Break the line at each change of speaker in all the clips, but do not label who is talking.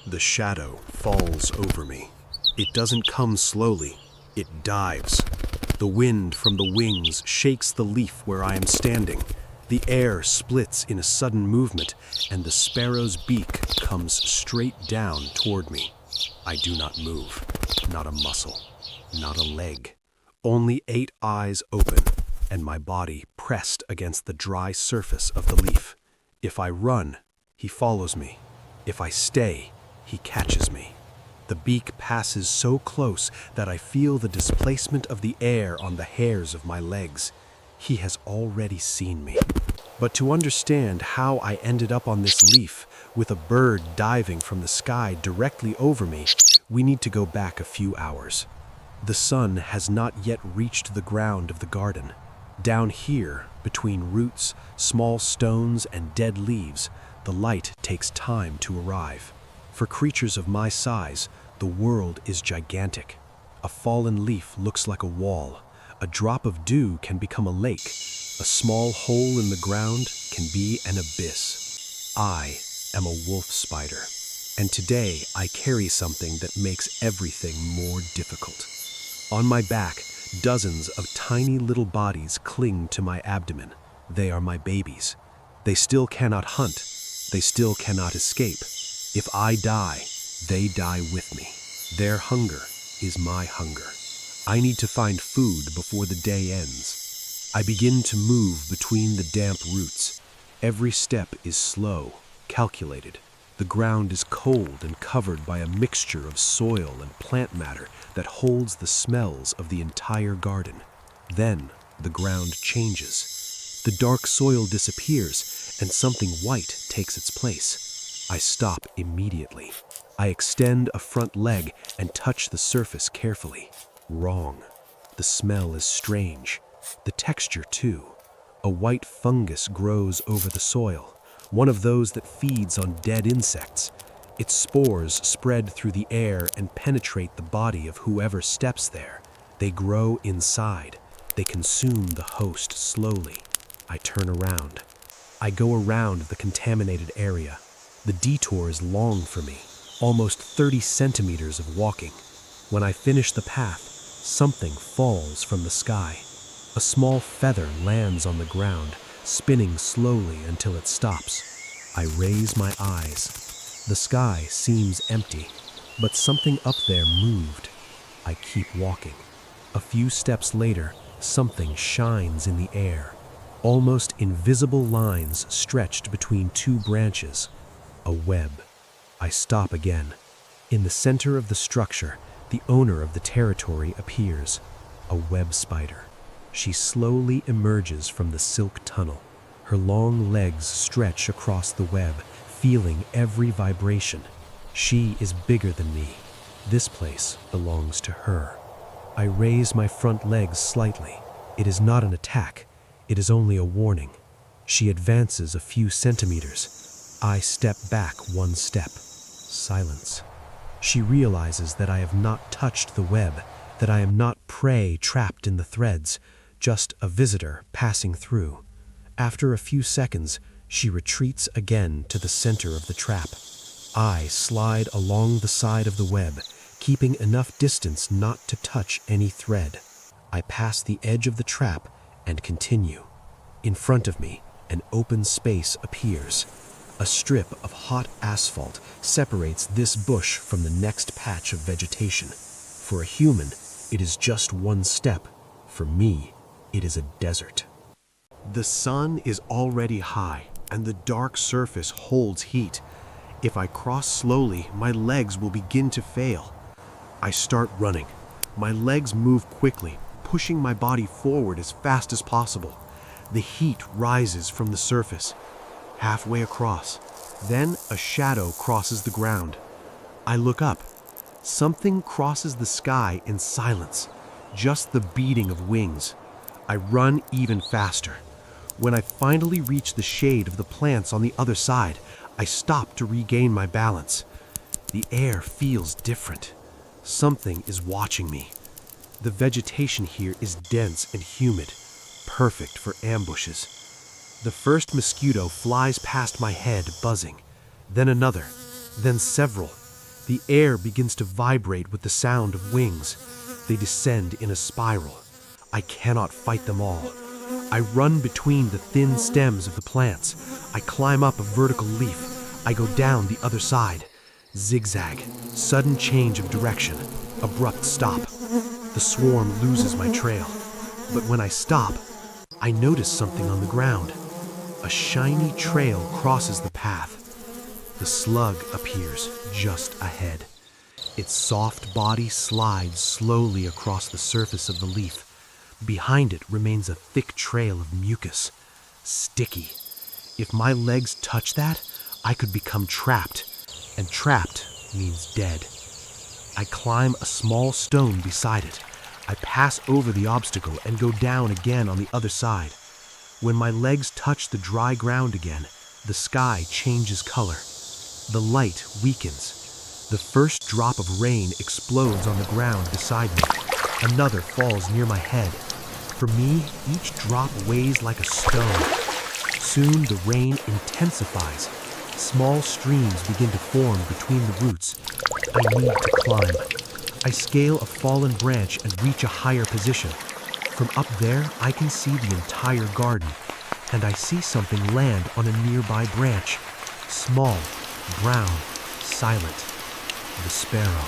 The shadow falls over me. It doesn't come slowly, it dives. The wind from the wings shakes the leaf where I am standing. The air splits in a sudden movement, and the sparrow's beak comes straight down toward me. I do not move, not a muscle, not a leg. Only 8 eyes open, and my body pressed against the dry surface of the leaf. If I run, he follows me. If I stay, he catches me. The beak passes so close that I feel the displacement of the air on the hairs of my legs. He has already seen me. But to understand how I ended up on this leaf, with a bird diving from the sky directly over me, we need to go back a few hours. The sun has not yet reached the ground of the garden. Down here, between roots, small stones, and dead leaves, the light takes time to arrive. For creatures of my size, the world is gigantic. A fallen leaf looks like a wall. A drop of dew can become a lake. A small hole in the ground can be an abyss. I am a wolf spider, and today I carry something that makes everything more difficult. On my back, dozens of tiny little bodies cling to my abdomen. They are my babies. They still cannot hunt. They still cannot escape. If I die, they die with me. Their hunger is my hunger. I need to find food before the day ends. I begin to move between the damp roots. Every step is slow, calculated. The ground is cold and covered by a mixture of soil and plant matter that holds the smells of the entire garden. Then the ground changes. The dark soil disappears and something white takes its place. I stop immediately. I extend a front leg and touch the surface carefully. Wrong. The smell is strange. The texture too. A white fungus grows over the soil, one of those that feeds on dead insects. Its spores spread through the air and penetrate the body of whoever steps there. They grow inside. They consume the host slowly. I turn around. I go around the contaminated area. The detour is long for me, almost 30 centimeters of walking. When I finish the path, something falls from the sky. A small feather lands on the ground, spinning slowly until it stops. I raise my eyes. The sky seems empty, but something up there moved. I keep walking. A few steps later, something shines in the air. Almost invisible lines stretched between 2 branches. A web. I stop again. In the center of the structure, the owner of the territory appears. A web spider. She slowly emerges from the silk tunnel. Her long legs stretch across the web, feeling every vibration. She is bigger than me. This place belongs to her. I raise my front legs slightly. It is not an attack. It is only a warning. She advances a few centimeters. I step back 1 step. Silence. She realizes that I have not touched the web, that I am not prey trapped in the threads, just a visitor passing through. After a few seconds, she retreats again to the center of the trap. I slide along the side of the web, keeping enough distance not to touch any thread. I pass the edge of the trap and continue. In front of me, an open space appears. A strip of hot asphalt separates this bush from the next patch of vegetation. For a human, it is just 1 step. For me, it is a desert. The sun is already high, and the dark surface holds heat. If I cross slowly, my legs will begin to fail. I start running. My legs move quickly, pushing my body forward as fast as possible. The heat rises from the surface. Halfway across, then a shadow crosses the ground. I look up. Something crosses the sky in silence, just the beating of wings. I run even faster. When I finally reach the shade of the plants on the other side, I stop to regain my balance. The air feels different. Something is watching me. The vegetation here is dense and humid, perfect for ambushes. The first mosquito flies past my head, buzzing. Then another, then several. The air begins to vibrate with the sound of wings. They descend in a spiral. I cannot fight them all. I run between the thin stems of the plants. I climb up a vertical leaf. I go down the other side. Zigzag, sudden change of direction, abrupt stop. The swarm loses my trail. But when I stop, I notice something on the ground. A shiny trail crosses the path. The slug appears just ahead. Its soft body slides slowly across the surface of the leaf. Behind it remains a thick trail of mucus. Sticky. If my legs touch that, I could become trapped. And trapped means dead. I climb a small stone beside it. I pass over the obstacle and go down again on the other side. When my legs touch the dry ground again, the sky changes color. The light weakens. The first drop of rain explodes on the ground beside me. Another falls near my head. For me, each drop weighs like a stone. Soon the rain intensifies. Small streams begin to form between the roots. I need to climb. I scale a fallen branch and reach a higher position. From up there, I can see the entire garden, and I see something land on a nearby branch. Small, brown, silent. The sparrow.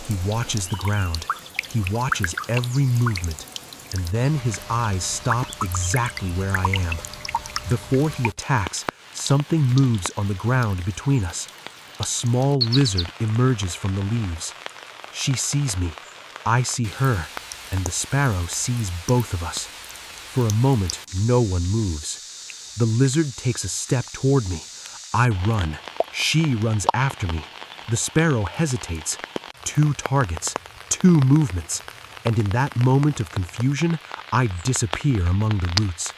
He watches the ground. He watches every movement, and then his eyes stop exactly where I am. Before he attacks, something moves on the ground between us. A small lizard emerges from the leaves. She sees me. I see her, and the sparrow sees both of us. For a moment, no one moves. The lizard takes a step toward me. I run. She runs after me. The sparrow hesitates. 2 targets, 2 movements, and in that moment of confusion, I disappear among the roots.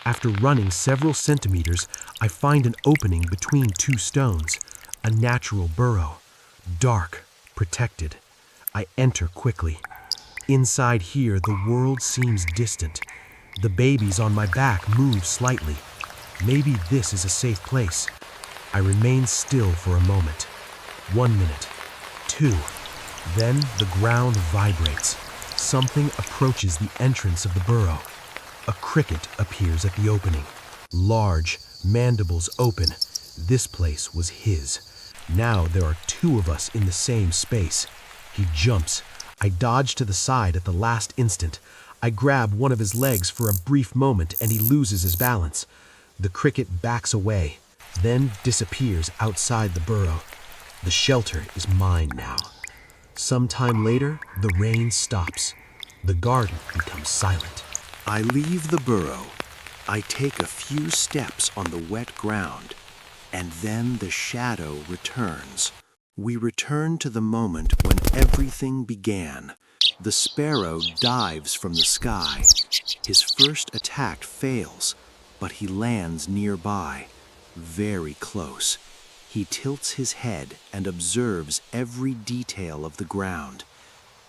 After running several centimeters, I find an opening between 2 stones, a natural burrow, dark, protected. I enter quickly. Inside here, the world seems distant. The babies on my back move slightly. Maybe this is a safe place. I remain still for a moment. 1 minute, 2. Then the ground vibrates. Something approaches the entrance of the burrow. A cricket appears at the opening. Large, mandibles open. This place was his. Now there are 2 of us in the same space. He jumps. I dodge to the side at the last instant. I grab one of his legs for a brief moment and he loses his balance. The cricket backs away, then disappears outside the burrow. The shelter is mine now. Sometime later, the rain stops. The garden becomes silent. I leave the burrow. I take a few steps on the wet ground, and then the shadow returns. We return to the moment when everything began. The sparrow dives from the sky. His first attack fails, but he lands nearby, very close. He tilts his head and observes every detail of the ground.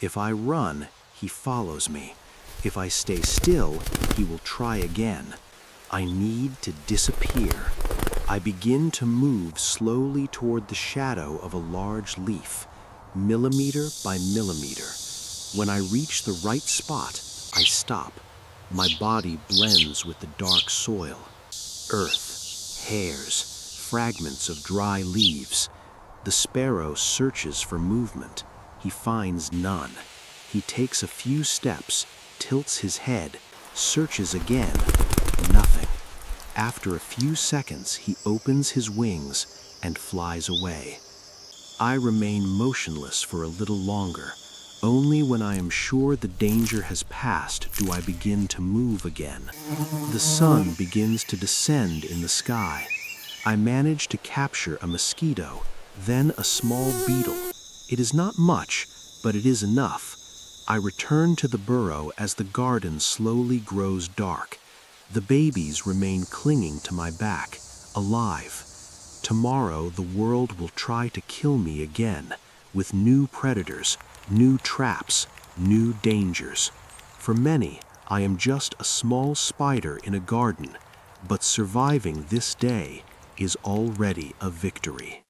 If I run, he follows me. If I stay still, he will try again. I need to disappear. I begin to move slowly toward the shadow of a large leaf, millimeter by millimeter. When I reach the right spot, I stop. My body blends with the dark soil. Earth, hairs, fragments of dry leaves. The sparrow searches for movement. He finds none. He takes a few steps, tilts his head, searches again. Nothing. After a few seconds, he opens his wings and flies away. I remain motionless for a little longer. Only when I am sure the danger has passed do I begin to move again. The sun begins to descend in the sky. I manage to capture a mosquito, then a small beetle. It is not much, but it is enough. I return to the burrow as the garden slowly grows dark. The babies remain clinging to my back, alive. Tomorrow the world will try to kill me again, with new predators, new traps, new dangers. For many, I am just a small spider in a garden, but surviving this day is already a victory.